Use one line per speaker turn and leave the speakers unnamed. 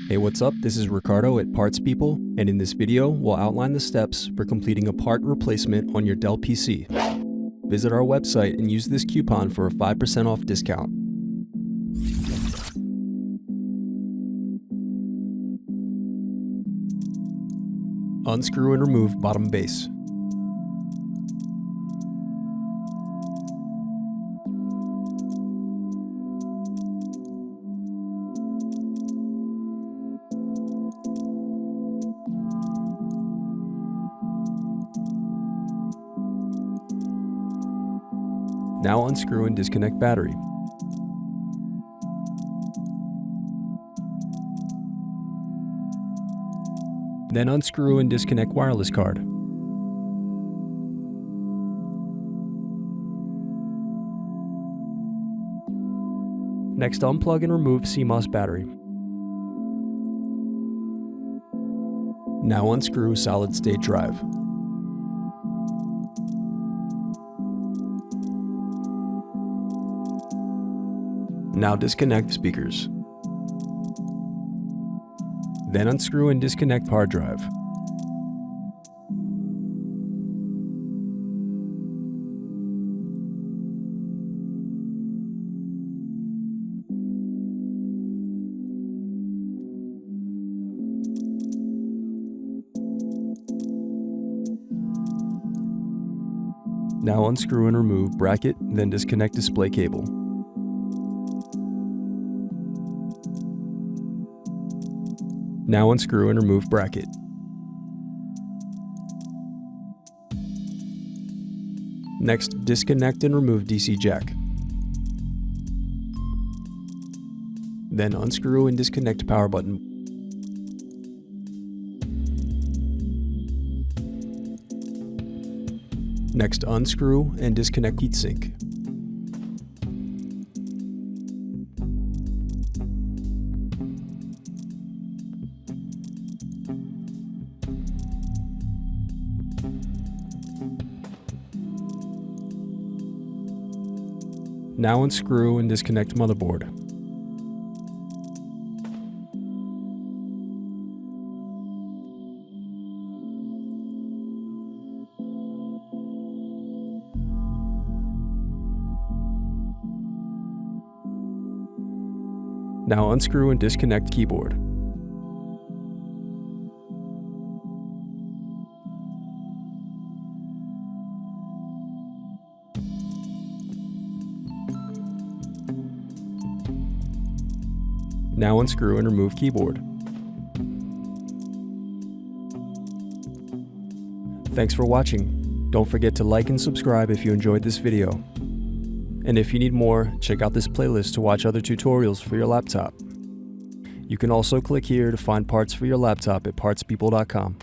Hey, what's up? This is Ricardo at Parts People, and in this video, we'll outline the steps for completing a part replacement on your Dell PC. Visit our website and use this coupon for a 5% off discount. Unscrew and remove bottom base. Now unscrew and disconnect battery. Then unscrew and disconnect wireless card. Next, unplug and remove CMOS battery. Now unscrew solid-state drive. Now disconnect speakers. Then unscrew and disconnect hard drive. Now unscrew and remove bracket, then disconnect display cable. Now unscrew and remove bracket. Next, disconnect and remove DC jack. Then unscrew and disconnect power button. Next, unscrew and disconnect heatsink. Now unscrew and disconnect motherboard. Now unscrew and disconnect keyboard. Now unscrew and remove keyboard. Thanks for watching. Don't forget to like and subscribe if you enjoyed this video. And if you need more, check out this playlist to watch other tutorials for your laptop. You can also click here to find parts for your laptop at partspeople.com.